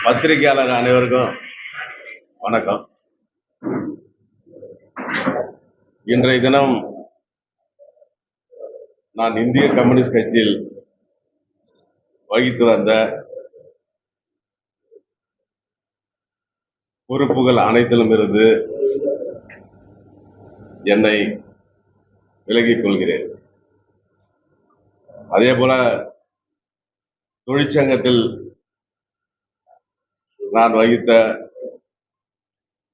பத்திரிகையாளர் அனைவருக்கும் வணக்கம். இன்றைய தினம் நான் இந்திய கம்யூனிஸ்ட் கட்சியில் வகித்து வந்த பொறுப்புகள் அனைத்திலும் இருந்து என்னை விலகிக் கொள்கிறேன். அதே போல தொழிற்சங்கத்தில் நான் வகித்த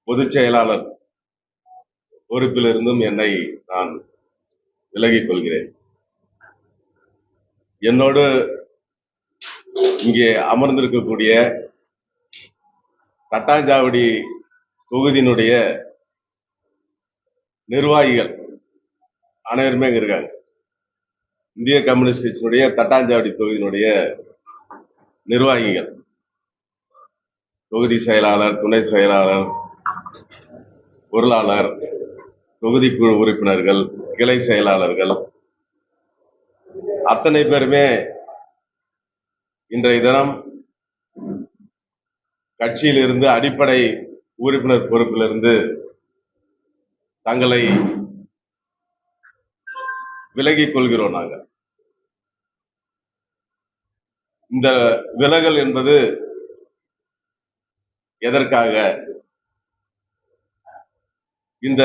பொதுச் செயலாளர் பொறுப்பிலிருந்தும் என்னை நான் விலகிக் கொள்கிறேன். என்னோடு இங்கே அமர்ந்திருக்கக்கூடிய தட்டாஞ்சாவடி தொகுதியினுடைய நிர்வாகிகள் அனைவருமே இங்க இருக்காங்க. இந்திய கம்யூனிஸ்ட் கட்சியினுடைய தட்டாஞ்சாவடி தொகுதியினுடைய நிர்வாகிகள், தொகுதி செயலாளர், துணை செயலாளர், பொருளாளர், தொகுதி குழு உறுப்பினர்கள், கிளை செயலாளர்கள் அத்தனை பேருமே இன்றைய தினம் கட்சியிலிருந்து அடிப்படை உறுப்பினர் பொறுப்பிலிருந்து தங்களை விலகிக் கொள்கிறோம். நாங்கள் இந்த விலகல் என்பது எதற்காக? இந்த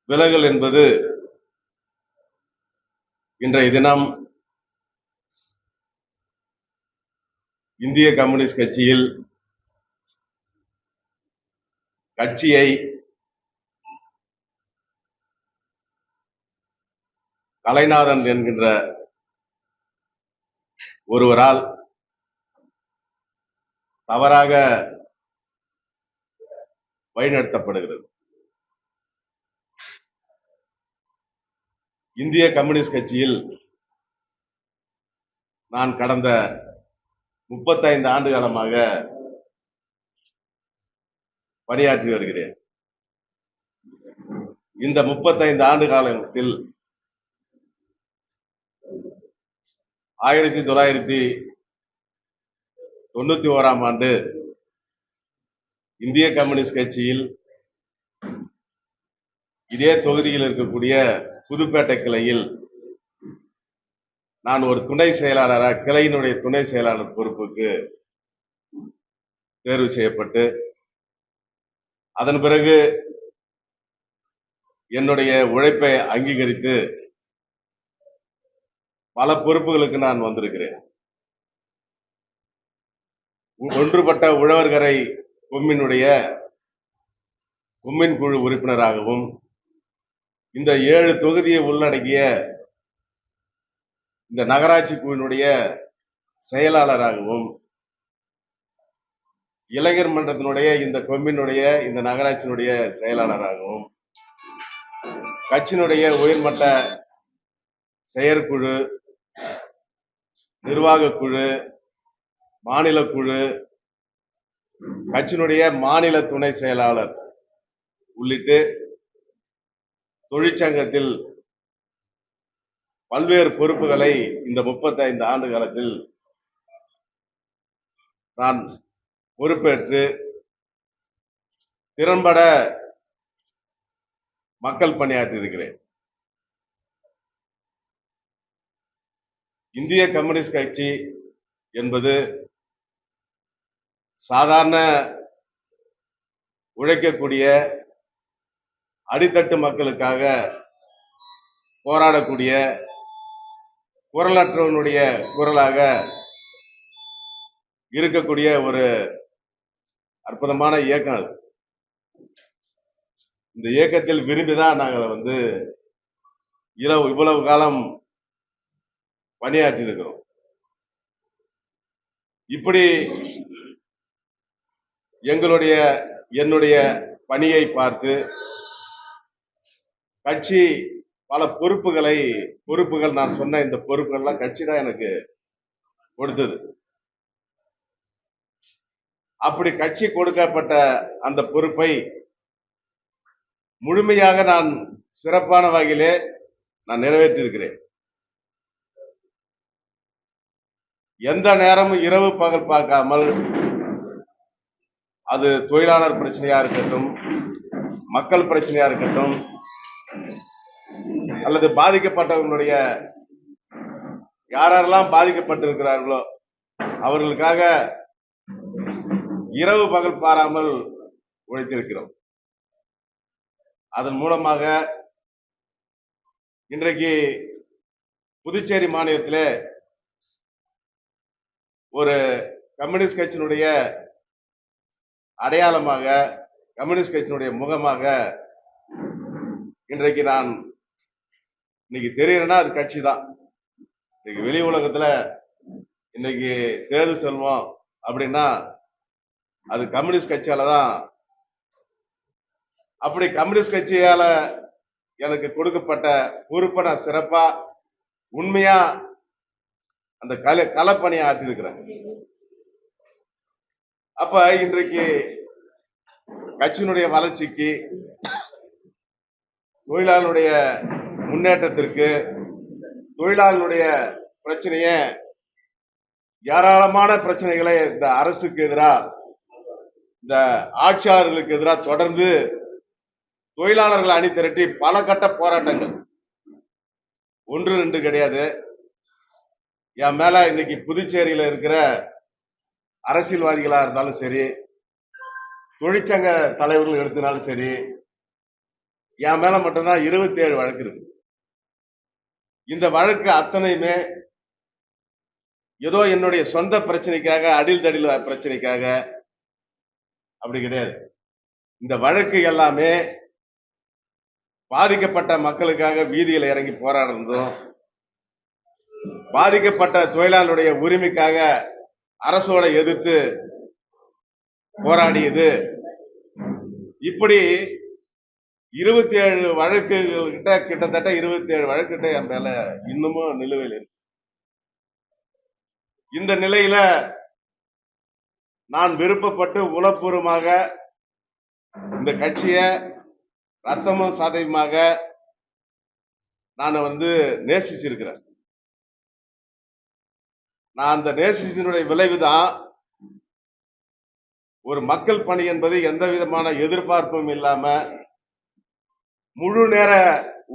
விலகல் என்பது இன்றைய தினம் இந்திய கம்யூனிஸ்ட் கட்சியில் கட்சியை கலைநாதன் என்கின்ற ஒருவரால் தவறாக வழிநடத்தப்படுகிறது. இந்திய கம்யூனிஸ்ட் கட்சியில் நான் கடந்த 35 ஆண்டு காலமாக பணியாற்றி வருகிறேன். இந்த 35 ஆண்டு காலத்தில் 1991 ஆண்டு இந்திய கம்யூனிஸ்ட் கட்சியில் இதே தொகுதியில் இருக்கக்கூடிய புதுப்பேட்டை கிளையில் நான் ஒரு துணை செயலாளராக, கிளையினுடைய துணை செயலாளர் பொறுப்புக்கு தேர்வு செய்யப்பட்டு அதன் பிறகு என்னுடைய உழைப்பை அங்கீகரித்து பல பொறுப்புகளுக்கு நான் வந்திருக்கிறேன். ஒன்றுபட்ட உழவர்கரை கொம்மினுடைய கொம்மின் குழு உறுப்பினராகவும், இந்த 7 தொகுதியை உள்ளடக்கிய இந்த நகராட்சி குழுவினுடைய செயலாளராகவும், இளைஞர் மன்றத்தினுடைய இந்த கொம்மினுடைய இந்த நகராட்சியினுடைய செயலாளராகவும், கட்சியினுடைய உயர்மட்ட செயற்குழு, நிர்வாக குழு, மாநில குழு, கட்சியினுடைய மாநில துணை செயலாளர் உள்ளிட்டு தொழிற்சங்கத்தில் பல்வேறு பொறுப்புகளை இந்த 35 ஆண்டு காலத்தில் நான் பொறுப்பேற்று திறன்பட மக்கள் பணியாற்றி இருக்கிறேன். இந்திய கம்யூனிஸ்ட் கட்சி என்பது சாதாரண உழைக்கக்கூடிய அடித்தட்டு மக்களுக்காக போராடக்கூடிய குரலற்றவனுடைய குரலாக இருக்கக்கூடிய ஒரு அற்புதமான இயக்கம். இந்த இயக்கத்தில் விரும்பிதான் நாங்கள் இவ்வளவு காலம் பணியாற்றி இருக்கிறோம். இப்படி என்னுடைய பணியை பார்த்து கட்சி பல பொறுப்புகள் நான் சொன்ன இந்த பொறுப்புகள்லாம் கட்சி தான் எனக்கு கொடுத்தது. அப்படி கட்சி கொடுக்கப்பட்ட அந்த பொறுப்பை முழுமையாக நான் சிறப்பான வகையிலே நான் நிறைவேற்றியிருக்கிறேன். எந்த நேரமும் இரவு பகல் பார்க்காமல் அது தொழிலாளர் பிரச்சனையா இருக்கட்டும், மக்கள் பிரச்சனையா இருக்கட்டும், அல்லது பாதிக்கப்பட்டவர்களுடைய யாரெல்லாம் பாதிக்கப்பட்டிருக்கிறார்களோ அவர்களுக்காக இரவு பகல் பாராமல் உழைத்திருக்கிறோம். அதன் மூலமாக இன்றைக்கு புதுச்சேரி மாநிலத்திலே ஒரு கம்யூனிஸ்ட் கட்சியினுடைய அடையாளமாக, கம்யூனிஸ்ட் கட்சியினுடைய முகமாக இன்றைக்கு நான் தெரியுறேன்னா அது கட்சி தான். இன்னைக்கு வெளி உலகத்துல இன்னைக்கு சேது செல்வம் அப்படின்னா அது கம்யூனிஸ்ட் கட்சியால தான். அப்படி கம்யூனிஸ்ட் கட்சியால எனக்கு கொடுக்கப்பட்ட பொறுப்பை நான் சிறப்பா உண்மையா அந்த களப்பணியை ஆற்றிருக்கிறேன். அப்ப இன்றைக்கு கட்சியினுடைய வளர்ச்சிக்கு, தொழிலாளர்களுடைய முன்னேற்றத்திற்கு, தொழிலாளர்களுடைய பிரச்சனைய ஏராளமான பிரச்சனைகளை இந்த அரசுக்கு எதிராக, இந்த ஆட்சியாளர்களுக்கு எதிராக தொடர்ந்து தொழிலாளர்கள் அணி திரட்டி பல கட்ட போராட்டங்கள், 1-2 கிடையாது. என் மேல இன்னைக்கு புதுச்சேரியில இருக்கிற அரசியல்வாதிகளா இருந்தாலும் சரி, தொழிற்சங்க தலைவர்கள் எடுத்தினாலும் சரி, என் மேல மட்டும்தான் 27 வழக்கு இருக்கு. இந்த வழக்கு அத்தனையுமே ஏதோ என்னுடைய சொந்த பிரச்சனைக்காக, அடில் தடில் பிரச்சனைக்காக அப்படி கிடையாது. இந்த வழக்கு எல்லாமே பாதிக்கப்பட்ட மக்களுக்காக வீதியில் இறங்கி போராடுறதும், பாதிக்கப்பட்ட தொழிலாளருடைய உரிமைக்காக அரசோட எதிர்த்து போராடியது, இப்படி 27 வழக்குகள் கிட்ட, கிட்டத்தட்ட 27 வழக்கு கிட்ட என் மேல இன்னமும் நிலுவையில் இருக்கு. இந்த நிலையில நான் விருப்பப்பட்டு உளப்பூர்வமாக இந்த கட்சியை ரத்தமும் சதையுமாக நான் நேசிச்சிருக்கிறேன். நான் அந்த நேசிச்சினுடைய விளைவுதான் ஒரு மக்கள் பணி என்பது எந்த விதமான எதிர்பார்ப்பும் இல்லாம முழு நேர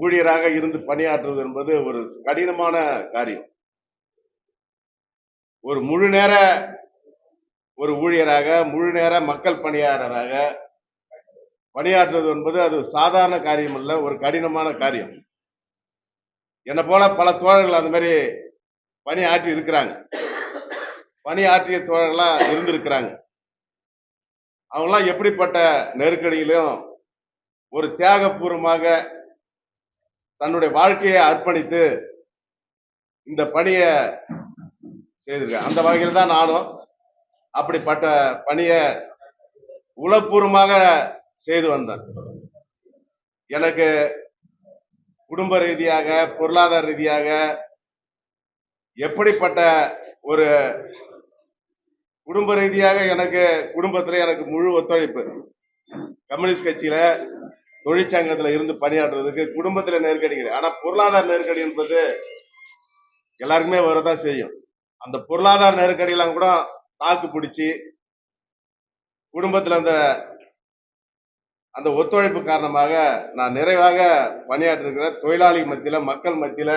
ஊழியராக இருந்து பணியாற்றுவது என்பது ஒரு கடினமான காரியம். ஒரு முழு நேர ஒரு ஊழியராக, முழு நேர மக்கள் பணியாளராக பணியாற்றுவது என்பது அது சாதாரண காரியம் இல்ல, ஒரு கடினமான காரியம். என்ன போல பல தோழர்கள் அந்த மாதிரி பணியாற்றி இருக்கிறாங்க, பணியாற்றிய தோழர்களா இருந்திருக்கிறாங்க. அவங்களாம் எப்படிப்பட்ட நெருக்கடியிலும் ஒரு தியாகபூர்வமாக தன்னுடைய வாழ்க்கையை அர்ப்பணித்து இந்த பணியை செய்திருக்கேன். அந்த வகையில் தான் நானும் அப்படிப்பட்ட பணியை உளப்பூர்வமாக செய்து வந்தேன். எனக்கு குடும்ப ரீதியாக, பொருளாதார ரீதியாக எப்படிப்பட்ட ஒரு குடும்ப ரீதியாக எனக்கு குடும்பத்தில் எனக்கு முழு ஒத்துழைப்பு. கம்யூனிஸ்ட் கட்சியில தொழிற்சங்கத்தில் இருந்து பணியாற்றுவதற்கு குடும்பத்தில் நெருக்கடி கிடையாது. ஆனா பொருளாதார நெருக்கடி என்பது எல்லாருக்குமே வரதான் செய்யும். அந்த பொருளாதார நெருக்கடியெல்லாம் கூட தாக்கு பிடிச்சி குடும்பத்தில் அந்த ஒத்துழைப்பு காரணமாக நான் நிறைவாக பணியாற்றிருக்கிறேன். தொழிலாளி மத்தியில, மக்கள் மத்தியில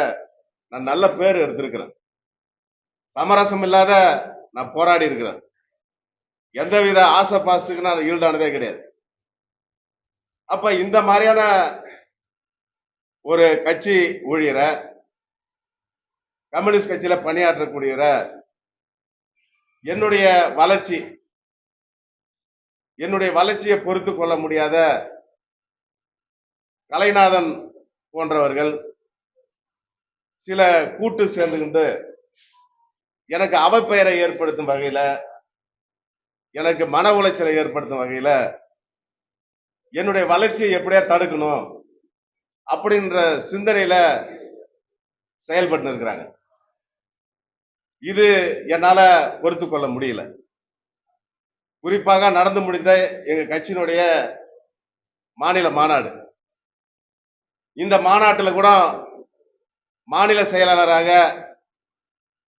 நான் நல்ல பேர் எடுத்திருக்கிறேன். சமரசம் இல்லாத நான் போராடி இருக்கிறேன். எந்தவித ஆசை பாசத்துக்கு நான் ஈல்டானதே கிடையாது. அப்ப இந்த மாதிரியான ஒரு கட்சி ஊழியரை, கம்யூனிஸ்ட் கட்சியில பணியாற்றக்கூடியவர என்னுடைய வளர்ச்சியை பொறுத்து கொள்ள முடியாத கலைநாதன் போன்றவர்கள் சில கூட்டு சேர்ந்துகிட்டு எனக்கு அவப்பெயரை ஏற்படுத்தும் வகையில, எனக்கு மன உளைச்சலை ஏற்படுத்தும் வகையில என்னுடைய வளர்ச்சியை எப்படியா தடுக்கணும் அப்படின்ற சிந்தனையில செயல்பட்டு இருக்கிறாங்க. இது என்னால பொறுத்து கொள்ள முடியல. குறிப்பாக நடந்து முடிந்த எங்க கட்சியினுடைய மாநில மாநாடு, இந்த மாநாட்டில் கூட மாநில செயலாளராக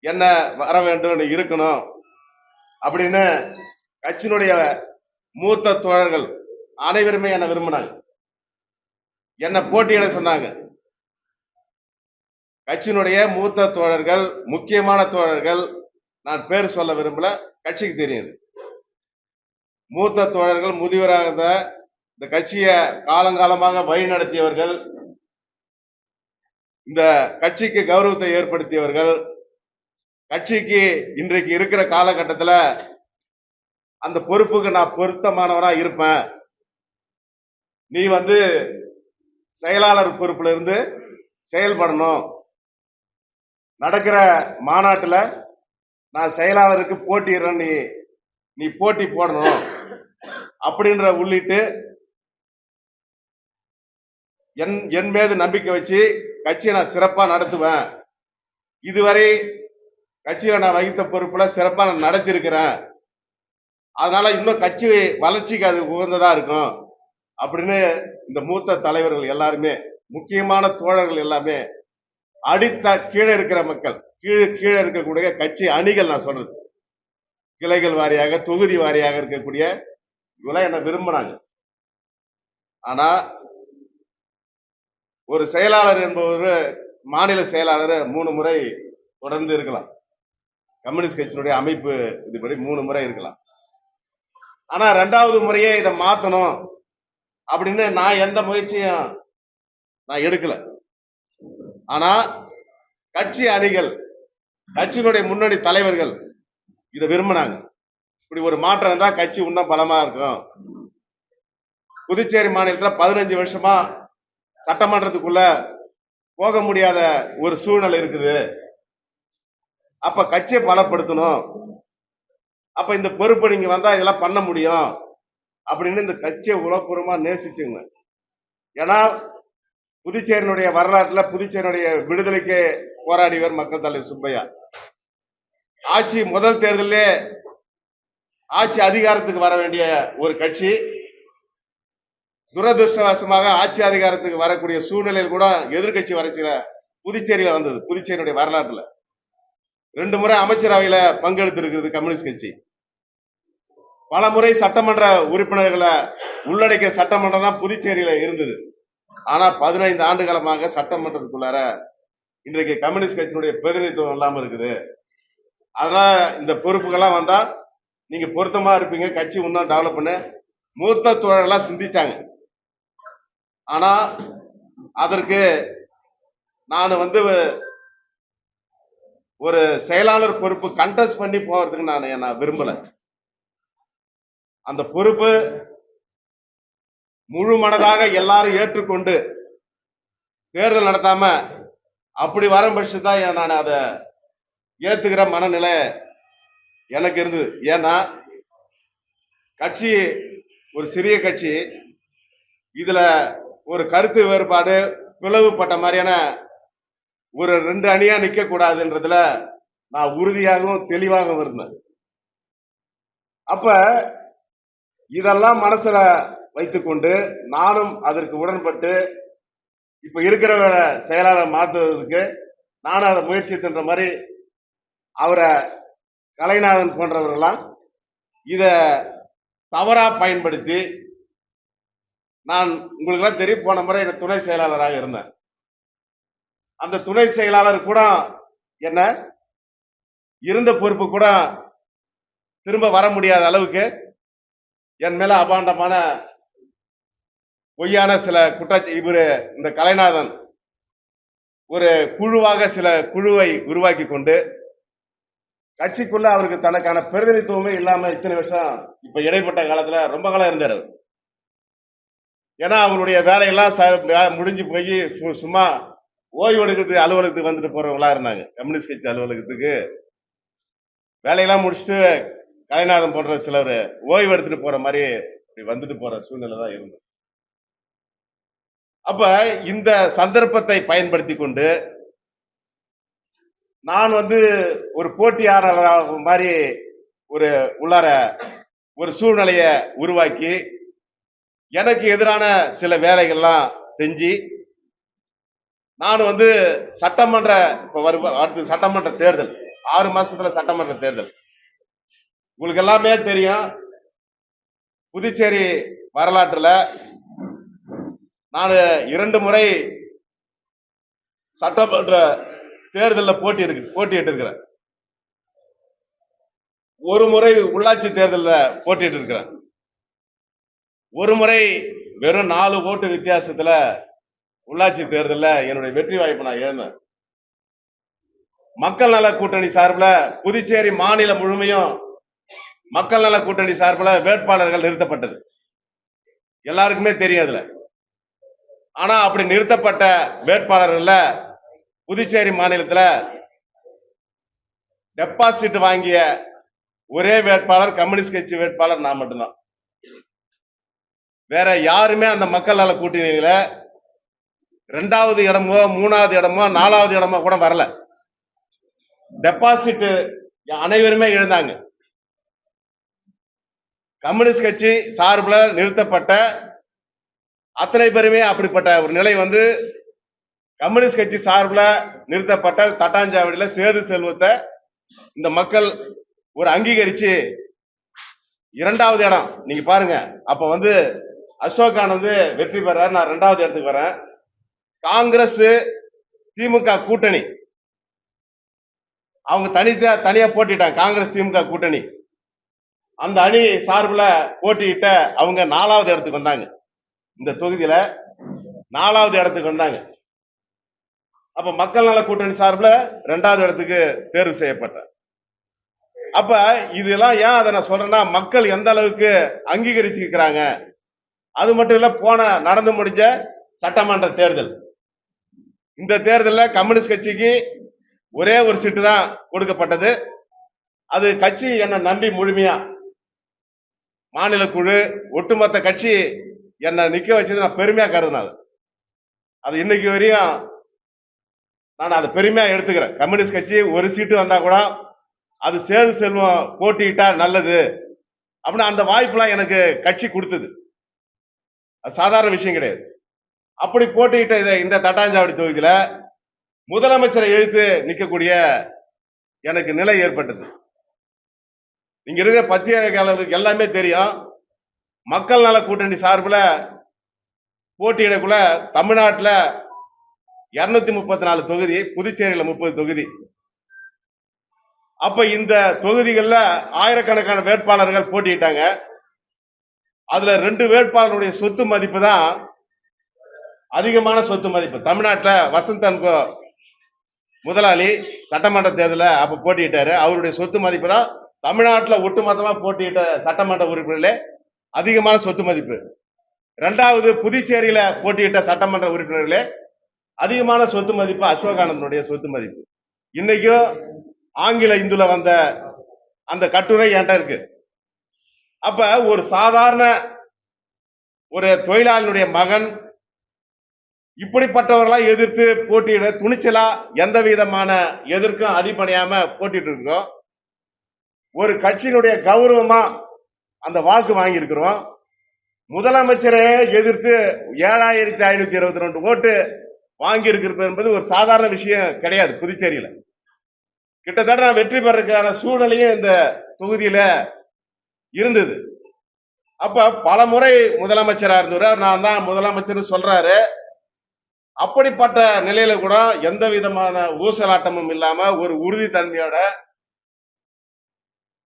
என்ன வர வேண்டும் இருக்கணும் அப்படின்னு கட்சியினுடைய மூத்த தோழர்கள் அனைவருமே என்ன விரும்பினாங்க, என்ன போட்டியிட சொன்னாங்க. கட்சியினுடைய மூத்த தோழர்கள், முக்கியமான தோழர்கள், நான் பேர் சொல்ல விரும்பல, கட்சிக்கு தெரியுது. மூத்த தோழர்கள், முதியவராக இந்த கட்சியை காலங்காலமாக வழி நடத்தியவர்கள், இந்த கட்சிக்கு கௌரவத்தை ஏற்படுத்தியவர்கள், கட்சிக்கு இன்றைக்கு இருக்கிற காலகட்டத்தில் அந்த பொறுப்புக்கு நான் பொருத்தமானவனா இருப்பேன், நீ செயலாளர் பொறுப்புல இருந்து செயல்படணும், நடக்கிற மாநாட்டில் நான் செயலாளருக்கு போட்டிடுறேன், நீ போட்டி போடணும் அப்படின்ற உள்ளிட்டு என் மீது நம்பிக்கை வச்சு கட்சியை நான் சிறப்பா நடத்துவேன், இதுவரை கட்சியில நான் வகித்த பொறுப்புல சிறப்பா நான் நடத்தி இருக்கிறேன், அதனால இன்னும் கட்சி வளர்ச்சிக்கு அது உகந்ததா இருக்கும் அப்படின்னு இந்த மூத்த தலைவர்கள் எல்லாருமே, முக்கியமான தோழர்கள் எல்லாமே, கீழே இருக்கிற மக்கள், கீழே இருக்கக்கூடிய கட்சி அணிகள், நான் சொல்றது கிளைகள் வாரியாக தொகுதி வாரியாக இருக்கக்கூடிய இவெல்லாம் என்ன விரும்பினாங்க. ஆனா ஒரு செயலாளர் என்பவர், மாநில செயலாளர் 3 முறை தொடர்ந்து இருக்கலாம், கம்யூனிஸ்ட் கட்சியினுடைய அமைப்பு இதுபடி 3 முறை இருக்கலாம். ஆனா 2வது முறையே இதை மாத்தணும் அப்படின்னு நான் எந்த முயற்சியும் நான் எடுக்கல. ஆனா கட்சி அணிகள், கட்சியினுடைய முன்னணி தலைவர்கள் இதை விரும்பினாங்க. இப்படி ஒரு மாற்றம் தான் கட்சி இன்னும் பலமா இருக்கும். புதுச்சேரி மாநிலத்தில் 15 வருஷமா சட்டமன்றத்துக்குள்ள போக முடியாத ஒரு சூழ்நிலை இருக்குது, அப்ப கட்சியை பலப்படுத்தணும், அப்ப இந்த பொறுப்பு நீங்க வந்தா இதெல்லாம் பண்ண முடியும் அப்படின்னு இந்த கட்சியை உளப்பூர்வமா நேசிச்சுங்க. ஏன்னா புதுச்சேரியினுடைய வரலாற்றுல புதுச்சேரியுடைய விடுதலைக்கு போராடியவர் மக்கள் தலைவர் சுப்பையா. ஆட்சி முதல் தேர்தலே ஆட்சி அதிகாரத்துக்கு வர வேண்டிய ஒரு கட்சி துரதிருஷ்டவசமாக ஆட்சி அதிகாரத்துக்கு வரக்கூடிய சூழ்நிலையில் கூட எதிர்கட்சி அரசியல புதுச்சேரியில வந்தது. புதுச்சேரியுடைய வரலாற்றுல 2 முறை அமைச்சரவையில பங்கெடுத்து இருக்கிறது கம்யூனிஸ்ட் கட்சி. பல முறை சட்டமன்ற உறுப்பினர்களை உள்ளடக்கிய சட்டமன்றம் தான் புதுச்சேரியில இருந்தது. ஆனா 15 ஆண்டு காலமாக சட்டமன்றத்துக்குள்ளார இன்றைக்கு கம்யூனிஸ்ட் கட்சியினுடைய பிரதிநிதித்துவம் இல்லாம இருக்குது. அதனால இந்த பொறுப்புகள்லாம் வந்தா நீங்க பொருத்தமா இருப்பீங்க, கட்சி இன்னும் டெவலப் பண்ண மூத்த தோழர்களா சிந்திச்சாங்க. ஆனா அதற்கு நான் ஒரு செயலாளர் பொறுப்பு கண்டெஸ்ட் பண்ணி போறதுக்கு நான் விரும்பல. அந்த பொறுப்பு முழு மனதாக எல்லாரும் ஏற்றுக்கொண்டு தேர்தல் நடத்தாம அப்படி வரும் பட்சத்தான் நான் அதை ஏத்துக்கிற மனநிலை எனக்கு இருந்தது. ஏன்னா கட்சி ஒரு சிறிய கட்சி, இதுல ஒரு கருத்து வேறுபாடு பிளவுபட்ட மாதிரியான ஒரு 2 அணியா நிக்க கூடாதுன்றதுல நான் உறுதியாகவும் தெளிவாகவும் இருந்தேன். அப்ப இதெல்லாம் மனசுல வைத்துக்கொண்டு நானும் அதற்கு உடன்பட்டு இப்ப இருக்கிற செயலாளர் மாற்றுவதற்கு நானும் அதை முயற்சிக்கின்ற மாதிரி அவரை கலைநாதன் போன்றவர்கள்லாம் இத தவறா பயன்படுத்தி, நான் உங்களுக்கு எல்லாம் தெரியும், போன முறை துணை செயலாளராக இருந்தேன். அந்த துணை செயலாளர் கூட என்ன இருந்த பொறுப்பு கூட திரும்ப வர முடியாத அளவுக்கு என் மேல அபாண்டமான பொய்யான சில இவரு இந்த கலைநாதன் ஒரு குழுவாக சில குழுவை உருவாக்கி கொண்டு கட்சிக்குள்ள அவருக்கு தனக்கான பிரதிநிதித்துவமே இல்லாம இத்தனை வருஷம் இப்ப இடைப்பட்ட காலத்துல ரொம்ப காலம் இருந்தார். ஏன்னா அவருடைய வேலையெல்லாம் முடிஞ்சு போய் சும்மா ஓய்வு எடுக்கிறதுக்கு அலுவலகத்துக்கு வந்துட்டு போறவங்களா இருந்தாங்க. கம்யூனிஸ்ட் கட்சி அலுவலகத்துக்கு வேலையெல்லாம் முடிச்சுட்டு கலைநாதன் போன்ற சிலர் ஓய்வு எடுத்துட்டு போற மாதிரி வந்துட்டு போற சூழ்நிலை தான் இருந்தது. அப்ப இந்த சந்தர்ப்பத்தை பயன்படுத்தி கொண்டு நான் ஒரு போட்டியாளராக மாதிரி உள்ளார ஒரு சூழ்நிலையை உருவாக்கி எனக்கு எதிரான சில வேலைகள்லாம் செஞ்சு நான் சட்டமன்ற அடுத்த சட்டமன்ற தேர்தல் 6 மாசத்துல சட்டமன்ற தேர்தல். உங்களுக்கு எல்லாமே தெரியும், புதுச்சேரி வரலாற்றுல நான் 2 முறை சட்டமன்ற தேர்தலில் போட்டியிட்டு இருக்கிறேன். ஒரு முறை உள்ளாட்சி தேர்தலில் போட்டிட்டு இருக்கிறேன். ஒரு முறை வெறும் 4 ஓட்டு வித்தியாசத்துல உள்ளாட்சி தேர்தலில் என்னுடைய வெற்றி வாய்ப்பு நான் இழந்தேன். மக்கள் நல கூட்டணி சார்பில் புதுச்சேரி மாநிலம் முழுமையும் மக்கள் நல கூட்டணி சார்பில் வேட்பாளர்கள் நிறுத்தப்பட்டது. எல்லாருக்குமே தெரியும் அதுல. ஆனா அப்படி நிறுத்தப்பட்ட வேட்பாளர்கள் புதுச்சேரி மாநிலத்தில் டெபாசிட் வாங்கிய ஒரே வேட்பாளர் கம்யூனிஸ்ட் கட்சி வேட்பாளர் நான் மட்டும்தான். வேற யாருமே அந்த மக்கள் நல கூட்டணியில 2வது இடமோ 3வது இடமோ 4வது இடமோ கூட வரல. டெபாசிட் அனைவருமே இழந்தாங்க. கம்யூனிஸ்ட் கட்சி சார்பில் நிறுத்தப்பட்ட அத்தனை பேருமே அப்படிப்பட்ட ஒரு நிலை வந்து கம்யூனிஸ்ட் கட்சி சார்பில் நிறுத்தப்பட்ட தட்டாஞ்சாவடியில சேது செல்வத்தை இந்த மக்கள் ஒரு அங்கீகரிச்சு 2வது இடம் நீங்க பாருங்க. அப்ப வந்து அசோக் ஆனந்த் வெற்றி பெற, நான் 2வது இடத்துக்கு வரேன். காங்கிரஸ் திமுக கூட்டணி அவங்க தனியா போட்டிட்டாங்க. காங்கிரஸ் திமுக கூட்டணி அந்த அணி சார்பில் போட்டியிட்ட அவங்க 4வது இடத்துக்கு வந்தாங்க. இந்த தொகுதியில 4வது இடத்துக்கு வந்தாங்க. அப்ப மக்கள் நல கூட்டணி சார்பில் 2வது இடத்துக்கு தேர்வு செய்யப்பட்ட. அப்ப இதெல்லாம் ஏன் அதை நான் சொல்றேன்னா, மக்கள் எந்த அளவுக்கு அங்கீகரிச்சிருக்கிறாங்க. அது மட்டும் இல்ல, நடந்து முடிஞ்ச சட்டமன்ற தேர்தல், இந்த தேர்தலில் கம்யூனிஸ்ட் கட்சிக்கு ஒரே ஒரு சீட்டு தான் கொடுக்கப்பட்டது. அது கட்சி என்னை நம்பி முழுமையா மாநில குழு ஒட்டுமொத்த கட்சி என்னை நிக்க வச்சது நான் பெருமையா கருதினது. அது இன்னைக்கு வரையும் நான் அதை பெருமையா எடுத்துக்கிறேன். கம்யூனிஸ்ட் கட்சி ஒரு சீட்டு வந்தா கூட அது சேது செல்வம் போட்டியிட்டா நல்லது அப்படின்னு அந்த வாய்ப்புலாம் எனக்கு கட்சி கொடுத்தது. அது சாதாரண விஷயம் கிடையாது. அப்படி போட்டியிட்ட இந்த தட்டாஞ்சாவடி தொகுதியில முதலமைச்சரை எழுத்து நிற்கக்கூடிய எனக்கு நிலை ஏற்பட்டது. இங்க இருக்கிற பத்திரிகையாளர்களுக்கு எல்லாமே தெரியும், மக்கள் நல கூட்டணி சார்பில் போட்டியிடக்குள்ள தமிழ்நாட்டில் 234 தொகுதி, புதுச்சேரியில் 30 தொகுதி. அப்ப இந்த தொகுதிகளில் ஆயிரக்கணக்கான வேட்பாளர்கள் போட்டியிட்டாங்க. அதுல 2 வேட்பாளருடைய சொத்து மதிப்பு தான் அதிகமான சொத்து மதிப்பு. தமிழ்நாட்டில் வசந்தன்கோ முதலாளி சட்டமன்ற தேர்தலில் அப்ப போட்டியிட்டாரு. அவருடைய சொத்து மதிப்பு தான் தமிழ்நாட்டில் ஒட்டுமொத்தமா போட்டியிட்ட சட்டமன்ற உறுப்பினர்களே அதிகமான சொத்து மதிப்பு. 2வது புதுச்சேரியில போட்டியிட்ட சட்டமன்ற உறுப்பினர்களே அதிகமான சொத்து மதிப்பு அசோக் ஆனந்தனுடைய சொத்து மதிப்பு. இன்னைக்கும் ஆங்கில இந்துல வந்த அந்த கட்டுரை என்கிட்ட இருக்கு. அப்ப ஒரு சாதாரண ஒரு தொழிலாளியுடைய மகன் இப்படிப்பட்டவர்களா எதிர்த்து போட்டியிட துணிச்சலா எந்த விதமான எதிர்க்கும் அடிப்படையாம போட்டிட்டு இருக்கிறோம். ஒரு கட்சியினுடைய கௌரவமா அந்த வாக்கு வாங்கி இருக்கிறோம். முதலமைச்சரை எதிர்த்து 7522 ஓட்டு வாங்கி இருக்கிறது என்பது ஒரு சாதாரண விஷயம் கிடையாது. புதுச்சேரியில கிட்டத்தட்ட நான் வெற்றி பெறதுக்கான சூழ்நிலையும் இந்த தொகுதியில இருந்தது. அப்ப பல முறை முதலமைச்சரா இருந்தவர், நான் தான் முதலமைச்சர் சொல்றாரு. அப்படிப்பட்ட நிலையில கூட எந்த விதமான ஊசலாட்டமும் இல்லாம ஒரு உறுதித்தன்மையோட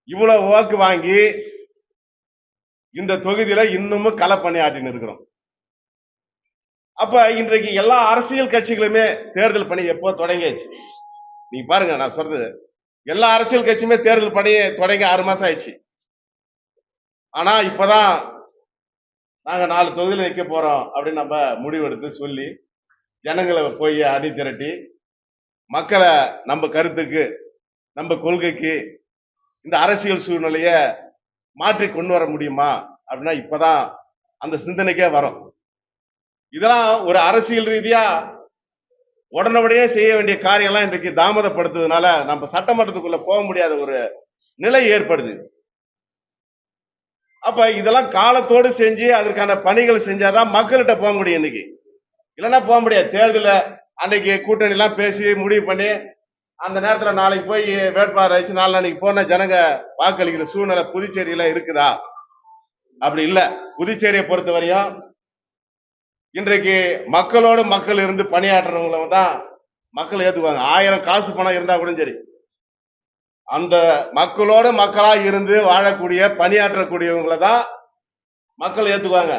இவ்வளவு வாக்கு வாங்கி இந்த தொகுதியில இன்னமும் கள பணியாற்றின்னு இருக்கிறோம். அப்ப இன்றைக்கு எல்லா அரசியல் கட்சிகளுமே தேர்தல் பணி எப்போ தொடங்கியாச்சு. நீங்க பாருங்க, நான் சொல்றது எல்லா அரசியல் கட்சியுமே தேர்தல் பணி தொடங்கி 6 மாசம் ஆயிடுச்சு. ஆனா இப்பதான் நாங்க 4 தொகுதியில நிக்க போறோம் அப்படின்னு நம்ம முடிவெடுத்து சொல்லி ஜனங்களை போய் அணி திரட்டி மக்களை நம்ம கருத்துக்கு நம்ம கொள்கைக்கு இந்த அரசியல் சூழ்நிலைய மாற்றி கொண்டு வர முடியுமா அப்படின்னா இப்பதான் அந்த சிந்தனைக்கே வரும். இதெல்லாம் ஒரு அரசியல் ரீதியா உடனடியே செய்ய வேண்டிய காரியம்லாம் இன்றைக்கு தாமதப்படுத்துறதுனால நம்ம சட்டமன்றத்துக்குள்ள போக முடியாத ஒரு நிலை ஏற்படுது. அப்ப இதெல்லாம் காலத்தோடு செஞ்சு அதற்கான பணிகள் செஞ்சாதான் மக்கள்கிட்ட போக முடியும். இன்னைக்கு இல்லைன்னா போக முடியாது. தேர்தல அன்னைக்கு கூட்டணி எல்லாம் பேசி முடிவு பண்ணி அந்த நேரத்துல நாளைக்கு போய் வேட்பாளர் அழைச்சு நாளைக்கு போன ஜனங்க வாக்களிக்கிற சூழ்நிலை புதுச்சேரியில இருக்குதா? அப்படி இல்ல. புதுச்சேரியை பொறுத்தவரையும் இன்றைக்கு மக்களோடு மக்கள் இருந்து பணியாற்றுறவங்கள தான் மக்கள் ஏத்துக்குவாங்க. 1000 காசு பணம் இருந்தா கூட சரி, அந்த மக்களோட மக்களா இருந்து வாழக்கூடிய பணியாற்றக்கூடியவங்களை தான் மக்கள் ஏத்துக்குவாங்க.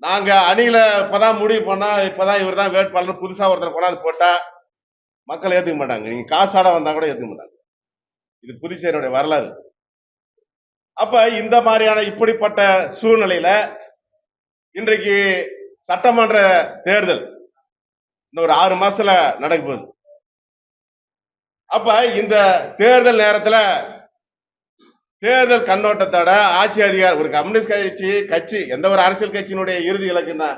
நாங்க அணியில இப்பதான் முடிவு பண்ணா, இப்பதான் இவர் தான் வேட்பாளர் புதுசா ஒருத்தர் கொண்டாந்து போட்டா மக்கள் ஏத்துக்க மாட்டாங்க. நீங்க காசாட வந்தா கூட ஏத்துக்க மாட்டாங்க. இது புதுச்சேரியுடைய வரலாறு. அப்ப இந்த மாதிரியான இப்படிப்பட்ட சூழ்நிலையில இன்றைக்கு சட்டமன்ற தேர்தல் இன்னும் ஒரு 6 மாசத்துல நடக்க போகுது. அப்ப இந்த தேர்தல் நேரத்துல தேர்தல் கண்ணோட்டத்தோட ஆட்சி அதிகாரம் ஒரு கம்யூனிஸ்ட் கட்சி எந்த ஒரு அரசியல் கட்சியினுடைய இறுதி இலக்குன்னா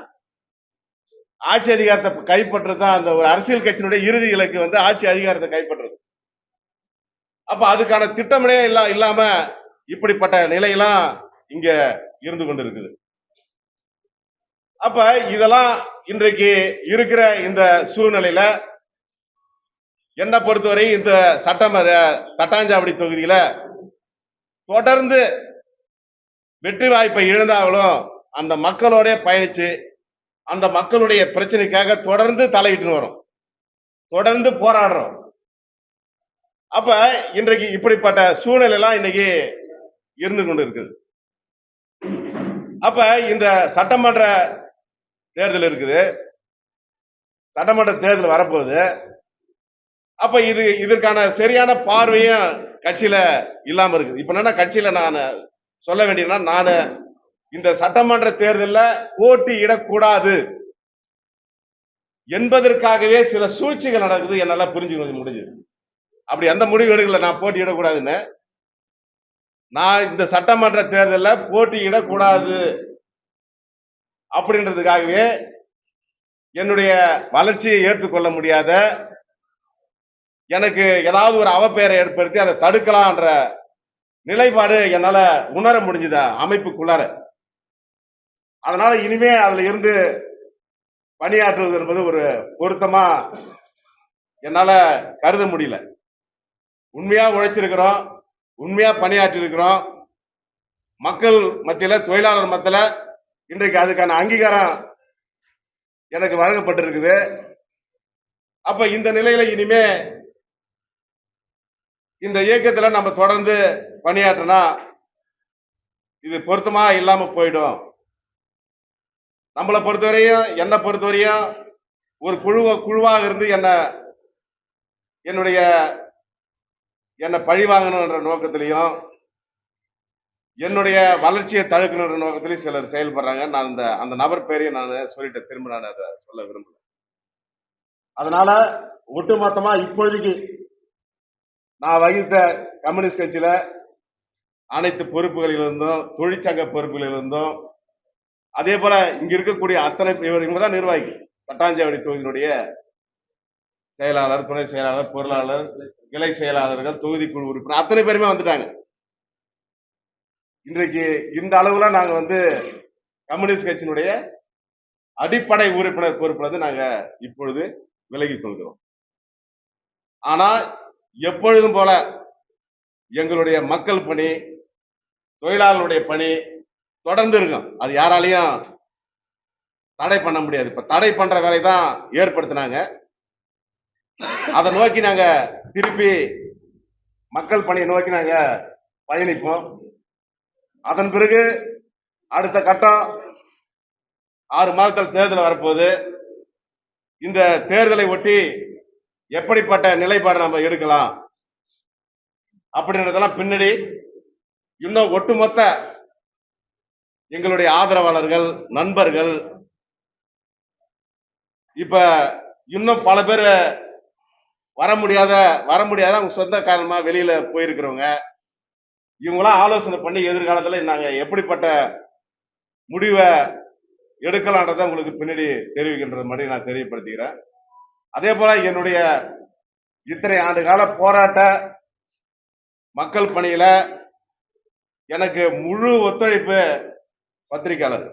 ஆட்சி அதிகாரத்தை கைப்பற்றுறது தான். அந்த ஒரு அரசியல் கட்சியினுடைய இறுதி இலக்கு வந்து ஆட்சி அதிகாரத்தை கைப்பற்றுறது. அப்ப அதுக்கான திட்டமிடே இல்லாம இப்படிப்பட்ட நிலையெல்லாம் இங்க இருந்து கொண்டு இருக்குது. அப்ப இதெல்லாம் இன்றைக்கு இருக்கிற இந்த சூழ்நிலையில என்ன பொறுத்தவரை இந்த சட்டமன்ற தட்டாஞ்சாவடி தொகுதியில தொடர்ந்து வெற்றி வாய்ப்பை இழந்தாலும் அந்த மக்களோட பயணிச்சு அந்த மக்களுடைய பிரச்சனைக்காக தொடர்ந்து தலையிட்டு வரும், தொடர்ந்து போராடுறோம். அப்ப இன்றைக்கு இப்படிப்பட்ட சூழ்நிலை எல்லாம் இன்னைக்கு இருந்து கொண்டு இருக்குது. அப்ப இந்த சட்டமன்ற தேர்தல் இருக்குது, சட்டமன்ற தேர்தல் வரப்போகுது. அப்ப இதற்கான சரியான பார்வையும் கட்சியில இல்லாம இருக்குது. இப்ப என்ன கட்சியில நான் சொல்ல வேண்டியதுன்னா, நான் இந்த சட்டமன்ற தேர்தலில் போட்டியிடக்கூடாது என்பதற்காகவே சில சூழ்ச்சிகள் நடக்குது. என்னால புரிஞ்சுக்க முடிஞ்சது. அப்படி எந்த முடிவு எடுக்கல நான் போட்டியிடக்கூடாதுன்னு. நான் இந்த சட்டமன்ற தேர்தலில் போட்டியிடக்கூடாது அப்படின்றதுக்காகவே என்னுடைய வளர்ச்சியை ஏற்றுக்கொள்ள முடியாத, எனக்கு ஏதாவது ஒரு அவப்பெயரை ஏற்படுத்தி அதை தடுக்கலாம்ன்ற நிலைப்பாடு என்னால உணர முடிஞ்சது அமைப்புக்குள்ளார. அதனால இனிமே அதுல இருந்து பணியாற்றுவது என்பது ஒரு பொருத்தமா என்னால கருத முடியல. உண்மையா உழைச்சிருக்கிறோம், உண்மையா பணியாற்றி இருக்கிறோம். மக்கள் மத்தியில, தொழிலாளர் மத்தியில இன்றைக்கு அதுக்கான அங்கீகாரம் எனக்கு வழங்கப்பட்டிருக்குது. அப்ப இந்த நிலையில இனிமே இந்த இயக்கத்துல நம்ம தொடர்ந்து பணியாற்றினா இது பொருத்தமா இல்லாம போயிடும். நம்மளை பொறுத்தவரையும், என்னை பொறுத்தவரையும் ஒரு குழுவாக இருந்து என்னை பழி வாங்கணுன்ற நோக்கத்திலையும் என்னுடைய வளர்ச்சியை தடுக்கணுன்ற நோக்கத்திலையும் சிலர் செயல்படுறாங்க. நான் அந்த நபர் பேரையும் நான் சொல்லிட்டு திரும்ப நான் அதை சொல்ல விரும்பல. அதனால ஒட்டுமொத்தமா இப்பொழுதைக்கு நான் வகித்த கம்யூனிஸ்ட் கட்சியில அனைத்து பொறுப்புகளிலிருந்தும், தொழிற்சங்க பொறுப்புகளிலிருந்தும், அதே போல இங்க இருக்கக்கூடிய அத்தனை இவங்கதான் நிர்வாகி, தட்டாஞ்சாவடி தொகுதியினுடைய செயலாளர், துணை செயலாளர், பொருளாளர், கிளை செயலாளர்கள், தொகுதிக்குழு உறுப்பினர் அத்தனை பேருமே வந்துட்டாங்க. இன்றைக்கு இந்த அளவுல நாங்க கம்யூனிஸ்ட் கட்சியினுடைய அடிப்படை உறுப்பினர் பொறுப்புல நாங்க இப்பொழுது விலகிக் கொள்கிறோம். ஆனா எப்பொழுதும் போல எங்களுடைய மக்கள் பணி, தொழிலாளர்களுடைய பணி தொடர்ந்து இருக்கும். அது யாராலையும் தடை பண்ண முடியாது. இப்ப தடை பண்ற வேலை தான் ஏற்படுத்தினாங்க. அதை நோக்கி நாங்க திருப்பி மக்கள் பணியை நோக்கி நாங்க பயணிப்போம். அதன் பிறகு அடுத்த கட்டம் 6 மாதத்தில் தேர்தல் வரப்போகுது. இந்த தேர்தலை ஒட்டி எப்படிப்பட்ட நிலைப்பாடு நம்ம எடுக்கலாம் அப்படின்றதெல்லாம் பின்னாடி இன்னும் ஒட்டுமொத்த எங்களுடைய ஆதரவாளர்கள், நண்பர்கள், இப்ப இன்னும் பல பேர் வர முடியாத அவங்க சொந்த காரணமா வெளியில போயிருக்கிறவங்க, இவங்களாம் ஆலோசனை பண்ணி எதிர்காலத்துல நாங்க எப்படிப்பட்ட முடிவை எடுக்கலான்றத உங்களுக்கு பின்னாடி தெரிவிக்கின்றது மாதிரி நான் தெரியப்படுத்துகிறேன். அதே போல என்னுடைய இத்தனை ஆண்டு கால போராட்ட மக்கள் பணியில எனக்கு முழு ஒத்துழைப்பு பத்திரிகையாளர்.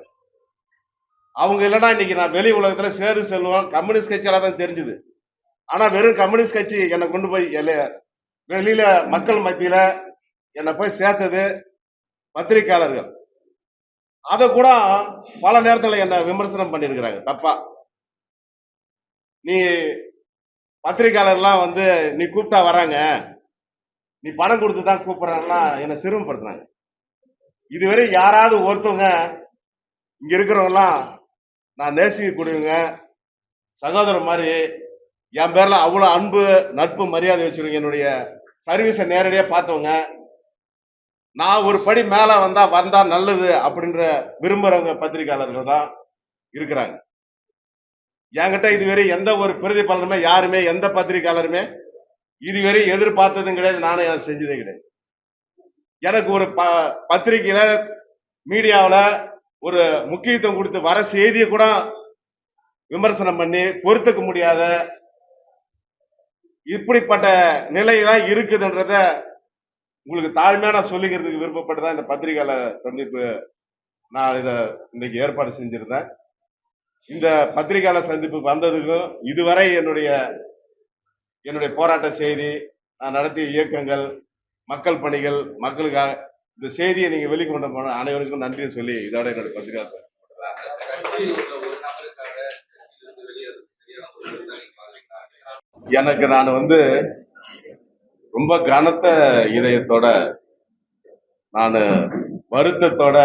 அவங்க இல்லைன்னா இன்னைக்கு நான் வெளி உலகத்துல சேது செல்வம் கம்யூனிஸ்ட் கட்சியால தான் தெரிஞ்சுது. ஆனா வெறும் கம்யூனிஸ்ட் கட்சி என்னை கொண்டு போய் வெளியில மக்கள் மத்தியில என்னை போய் சேர்த்தது பத்திரிகையாளர்கள். அதை கூட பல நேரத்துல என்ன விமர்சனம் பண்ணிருக்கிறாங்க தப்பா. நீ பத்திரிகையாளர்லாம் வந்து நீ கூப்பிட்டா வராங்க, நீ பணம் கொடுத்து தான் கூப்பிடுறாங்கலாம் என்ன சிறுமப்படுத்துறாங்க. இதுவரை யாராவது ஒருத்தவங்க இங்க இருக்கிறவங்கலாம் நான் நேசிக்கக்கூடியவங்க, சகோதரர் மாதிரி என் பேர்ல அவ்வளவு அன்பு நட்பு மரியாதை வச்சிருக்கீங்க, என்னுடைய சர்வீஸை நேரடியா பார்த்தவங்க, நான் ஒரு படி மேல வந்தா நல்லது அப்படின்ற விரும்புறவங்க பத்திரிகையாளர்கள் தான் இருக்கிறாங்க. என்கிட்ட இதுவரை எந்த ஒரு பிரதிபலனுமே யாருமே எந்த பத்திரிகையாளருமே இதுவரை எதிர்பார்த்ததும் கிடையாது, நானே அதை செஞ்சதே கிடையாது. எனக்கு ஒரு பத்திரிகையில மீடியாவில் ஒரு முக்கியத்துவம் கொடுத்து வர செய்தியை கூட விமர்சனம் பண்ணி பொறுத்துக்க முடியாத இப்படிப்பட்ட நிலையெல்லாம் இருக்குதுன்றத உங்களுக்கு தாழ்மையான சொல்லிக்கிறதுக்கு விருப்பப்பட்டுதான் இந்த பத்திரிகையாளர் சந்திப்பு நான் இதை இன்னைக்கு ஏற்பாடு செஞ்சிருந்தேன். இந்த பத்திரிகையாளர் சந்திப்பு வந்ததுக்கும் இதுவரை என்னுடைய போராட்ட செய்தி, நான் நடத்திய இயக்கங்கள், மக்கள் பணிகள், மக்களுக்காக இந்த செய்தியை நீங்க வெளிக்கொண்டு போன அனைவருக்கும் நன்றியை சொல்லி இதோட என்னுடைய பத்திரிகை சார் எனக்கு நான் வந்து ரொம்ப கனத்த இதயத்தோட, நான் வருத்தத்தோட,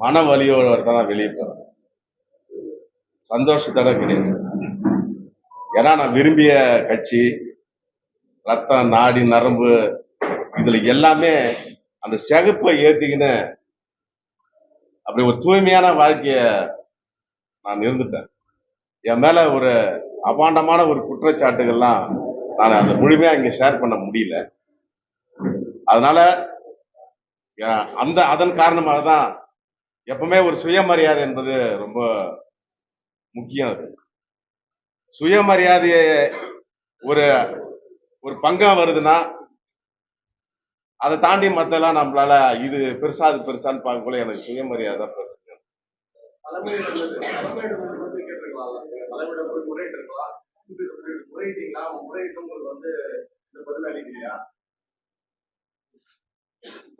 மன வலியோட தான் வெளியே போறேன். சந்தோஷத்தோட கிடையாது. ஏன்னா நான் விரும்பிய கட்சி, ரத்தம் நாடி நரம்பு இதுல எல்லாமே அந்த சிகப்பை ஏத்திக்கின்னு அப்படி ஒரு தூய்மையான வாழ்க்கைய நான் இருந்துட்டேன். என் மேல ஒரு அபாண்டமான ஒரு குற்றச்சாட்டுகள்லாம் நான் அந்த முழுமையா இங்க ஷேர் பண்ண முடியல. அதனால அதன் காரணமாக தான் எப்பவுமே ஒரு சுயமரியாதை என்பது ரொம்ப முக்கியம். அது சுயமரியாதைய ஒரு ஒரு பங்கா வருதுன்னா அதை தாண்டி மத்தெல்லாம் நம்மளால இது பெருசா அது பெருசான்னு பார்க்கக்குள்ள எனக்கு சுயமரியாதை பெருசு.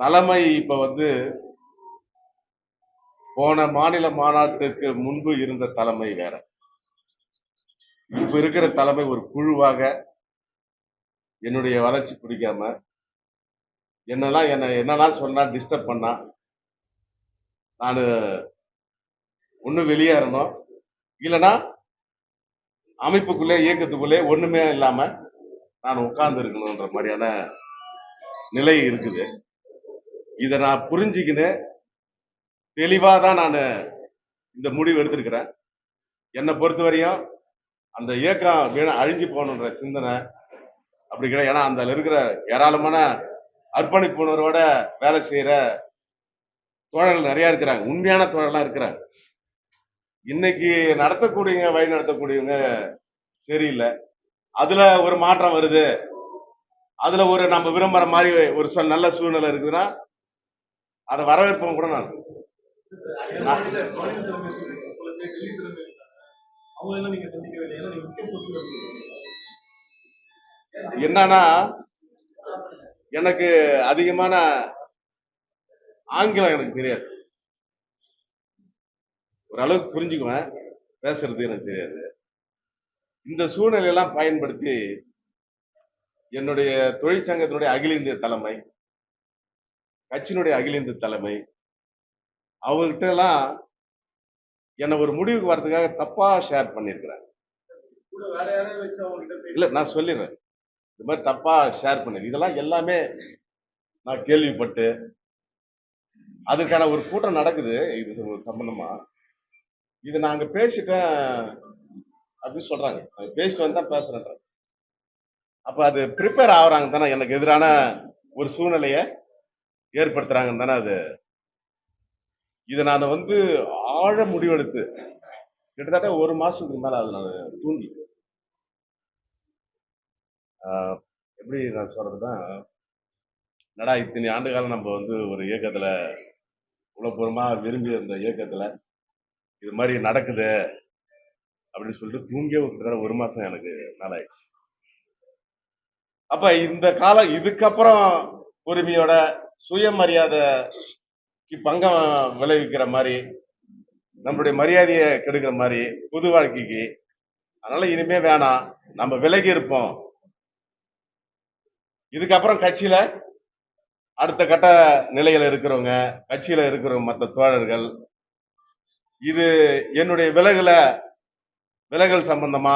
தலைமை இப்ப வந்து போன மாநில மாநாட்டுக்கு முன்பு இருந்த தலைமை வேற, இப்ப இருக்கிற தலைமை ஒரு குழுவாக என்னுடைய வளர்ச்சி பிடிக்காம என்னெல்லாம் சொன்னா டிஸ்டர்ப் பண்ணா நான் ஒண்ணு வெளியேறணும், இல்லைன்னா அமைப்புக்குள்ளே இயக்கத்துக்குள்ளே ஒண்ணுமே இல்லாம நான் உட்கார்ந்து இருக்கணும்ன்ற மாதிரியான நிலை இருக்குது. இதை நான் புரிஞ்சுக்கின்னு தெளிவா தான் நான் இந்த முடிவு எடுத்திருக்கிறேன். என்னை பொறுத்தவரையும் அந்த இயக்கம் அழிஞ்சு போகணுன்ற சிந்தனை அப்படி கிடையாது. ஏன்னா அந்த இருக்கிற ஏராளமான அர்ப்பணிப்புணர்வோட வேலை செய்யற தோழர்கள் நிறைய இருக்கிறாங்க, உண்மையான தோழர்கள்லாம் இருக்கிறாங்க. இன்னைக்கு நடத்தக்கூடியவங்க வழி நடத்தக்கூடியவங்க சரியில்லை, அதுல ஒரு மாற்றம் வருது, அதுல ஒரு நம்ம விரும்புற மாதிரி ஒரு நல்ல சூழ்நிலை இருக்குதுன்னா அதை வரவேற்போம் கூட. நான் என்னன்னா எனக்கு அதிகமான ஆங்கிலம் எனக்கு தெரியாது, ஓரளவுக்கு புரிஞ்சுக்குவேன், பேசுறது எனக்கு தெரியாது. இந்த சூழ்நிலையெல்லாம் பயன்படுத்தி என்னுடைய தொழிற்சங்கத்தினுடைய அகில இந்திய தலைமை, கட்சியினுடைய அகில இந்திய தலைமை, அவங்ககிட்ட எல்லாம் என்ன ஒரு முடிவுக்கு வர்றதுக்காக தப்பா ஷேர் பண்ணிருக்கிறாங்க. இல்ல நான் சொல்லிடுறேன், இந்த மாதிரி தப்பா ஷேர் பண்ணி இதெல்லாம் எல்லாமே நான் கேள்விப்பட்டு அதுக்கான ஒரு கூட்டம் நடக்குது. இது சம்பந்தமா இது நாங்க பேசிட்டேன் அப்படின்னு சொல்றாங்க. பேசிட்டு வந்து தான் பேசுறேன். அப்ப அது ப்ரிப்பேர் ஆகுறாங்க தானே, எனக்கு எதிரான ஒரு சூழ்நிலைய ஏற்படுத்துறாங்கன்னு தானே அது. இதை நான் வந்து ஆழ முடிவெடுத்து கிட்டத்தட்ட ஒரு மாசத்துக்கு மேல அது நான் தூங்கி, எப்படி நான் சொல்றதுதான், நடா இத்தனை ஆண்டு காலம் நம்ம வந்து ஒரு இயக்கத்துல உளப்பூர்வமா விரும்பி இருந்த இயக்கத்துல இது மாதிரி நடக்குது, அப்படின்னு சொல்லிட்டு தூங்கியே கிட்டத்தட்ட 1 மாசம் எனக்கு நாளாயிடுச்சு. அப்ப இந்த காலம் இதுக்கப்புறம் உரிமையோட சுயமரியாதைக்கு பங்கம் விளைவிக்கிற மாதிரி, நம்மளுடைய மரியாதையை கெடுக்கிற மாதிரி புது வாழ்க்கைக்கு, அதனால இனிமே வேணாம், நம்ம விலகி இருப்போம். இதுக்கப்புறம் கட்சியில அடுத்த கட்ட நிலையில இருக்கிறவங்க, கட்சியில இருக்கிற மற்ற தோழர்கள், இது என்னுடைய விலகல் சம்பந்தமா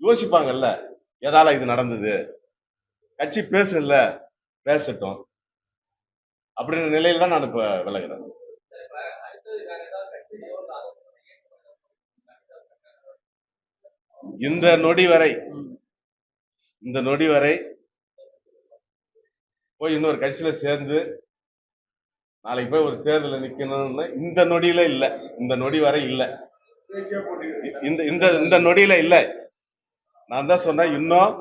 யோசிப்பாங்கல்ல, எதால இது நடந்தது, கட்சி பேசல பேசட்டும் அப்படின்ற நிலையில தான் நான் இப்ப விலகிறேன். இந்த நொடி வரை போய் இன்னொரு கட்சியில சேர்ந்து நாளைக்கு போய் ஒரு தேர்தல நிக்கணும்னு இந்த நொடியில இல்ல, இந்த நொடி வரை இல்ல, இந்த நொடியில இல்ல. நான் தான் சொன்னேன், இன்னும்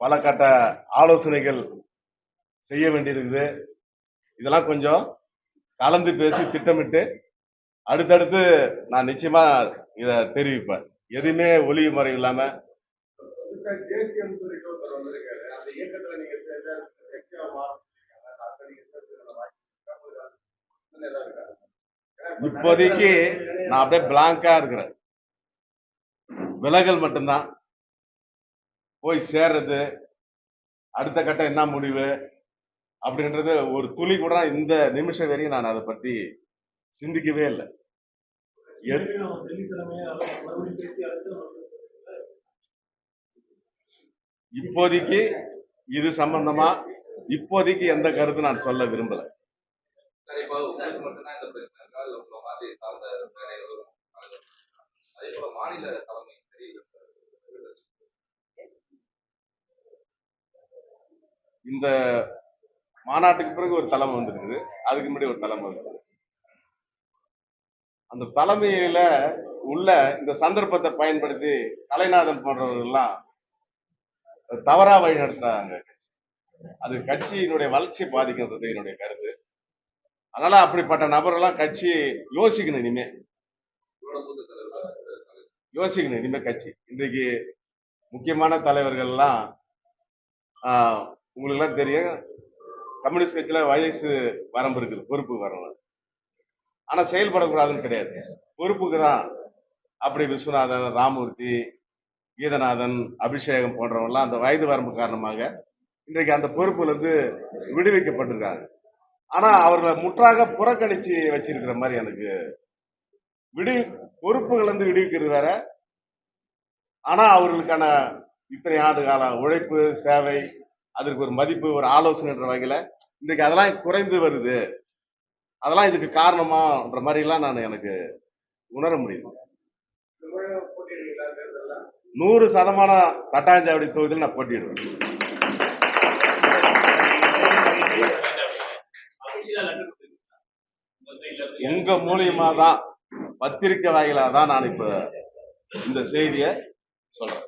பல கட்ட ஆலோசனைகள் செய்ய வேண்டியிருக்குது. இதெல்லாம் கொஞ்சம் கலந்து பேசி திட்டமிட்டு அடுத்தடுத்து நான் நிச்சயமா இத தெரிவிப்பேன். எதுவுமே ஒளிவு மறை இல்லாம. இப்போதைக்கு நான் அப்படியே பிளாங்கா இருக்கிறேன். விலகல் மட்டும்தான். போய் சேர்றது, அடுத்த கட்டம் என்ன முடிவு அப்படின்றது ஒரு துளி கூட இந்த நிமிஷம் வரையும் நான் அதை பத்தி சிந்திக்கவே இல்லை. இப்போதைக்கு இது சம்பந்தமா இப்போதைக்கு எந்த கருத்து நான் சொல்ல விரும்பல. இந்த மாநாட்டுக்கு பிறகு ஒரு தலைமை வந்திருக்குது, அதுக்கு முன்னாடி ஒரு தலைமை வந்திருக்கு. அந்த தலைமையில உள்ள இந்த சந்தர்ப்பத்தை பயன்படுத்தி கலைநாதன் போன்றவர்கள் எல்லாம் தவறா வழி நடத்துறாங்க. அது கட்சியினுடைய வளர்ச்சி பாதிக்கிறது என்னுடைய கருத்து. அதனால அப்படிப்பட்ட நபரெல்லாம் கட்சி யோசிக்கணும். இனிமே கட்சி இன்றைக்கு முக்கியமான தலைவர்கள் எல்லாம் உங்களுக்கு எல்லாம் தெரியும், கம்யூனிஸ்ட் கட்சியில வயசு வரம்பு இருக்குது, பொறுப்பு வரம்பு. ஆனா செயல்படக்கூடாதுன்னு கிடையாது, பொறுப்புக்கு தான். அப்படி விஸ்வநாதன், ராமூர்த்தி, கீதநாதன், அபிஷேகம் போன்றவங்கலாம் அந்த வயது வரம்பு காரணமாக இன்றைக்கு அந்த பொறுப்புல இருந்து விடுவிக்கப்பட்டிருக்காங்க. ஆனா அவர்களை முற்றாக புறக்கணிச்சு வச்சிருக்கிற மாதிரி எனக்கு பொறுப்புகள் இருந்து விடுவிக்கிறது வேற. ஆனா அவர்களுக்கான இத்தனை ஆண்டு கால உழைப்பு, சேவை, அதற்கு ஒரு மதிப்பு, ஒரு ஆலோசனைன்ற வகையில இன்றைக்கு அதெல்லாம் குறைந்து வருது. அதெல்லாம் இதுக்கு காரணமான்ற மாதிரி எல்லாம் நான் எனக்கு உணர முடியுது. 100% தட்டாஞ்சாவடி தொகுதியில் நான் போட்டியிடுவேன். உங்க மூலியமா தான், பத்திரிக்கை வாயிலா தான் நான் இப்ப இந்த செய்திய சொல்றேன்.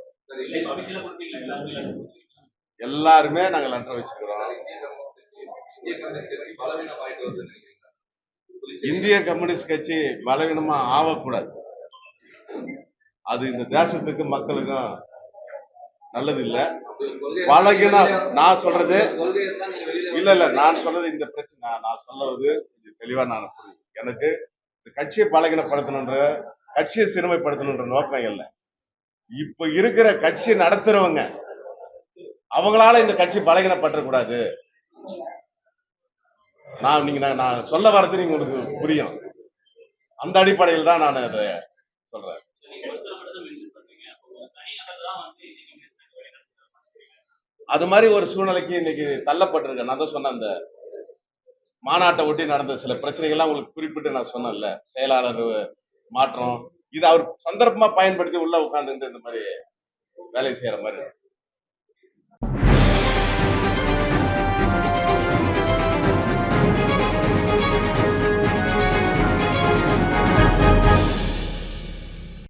எல்லாருமே நாங்க லெட்டர் வச்சிருக்கிறோம். இந்திய கம்யூனிஸ்ட் கட்சி பலவீனமா ஆகக்கூடாது. அது இந்த தேசத்துக்கு மக்களுக்கும் நல்லது இல்ல. பலகீனம் நான் சொல்றது இல்ல, நான் சொல்றது இந்த பிரச்சனை நான் சொல்றது தெளிவா நான் எனக்கு கட்சியை பலகீனப்படுத்தணுன்ற, கட்சியை சிறுமைப்படுத்தணுன்ற நோக்கம் இல்லை. இப்ப இருக்கிற கட்சி நடத்துறவங்க அவங்களால இந்த கட்சி பலகீனப்படக்கூடாது. நான் சொல்ல வர்றது நீங்க உங்களுக்கு புரியும். அந்த அடிப்படையில் தான் நான் அதை சொல்றேன். அது மாதிரி ஒரு சூழ்நிலைக்கு இன்னைக்கு தள்ளப்பட்டிருக்கேன். நான் தான் சொன்னேன், அந்த மாநாட்டை ஒட்டி நடந்த சில பிரச்சனைகள்லாம் உங்களுக்கு குறிப்பிட்டு நான் சொன்னேன்ல, செயலாளர் மாற்றம், இது அவர் சந்தர்ப்பமா பயன்படுத்தி உள்ள உட்கார்ந்து இந்த மாதிரி வேலை செய்யற மாதிரி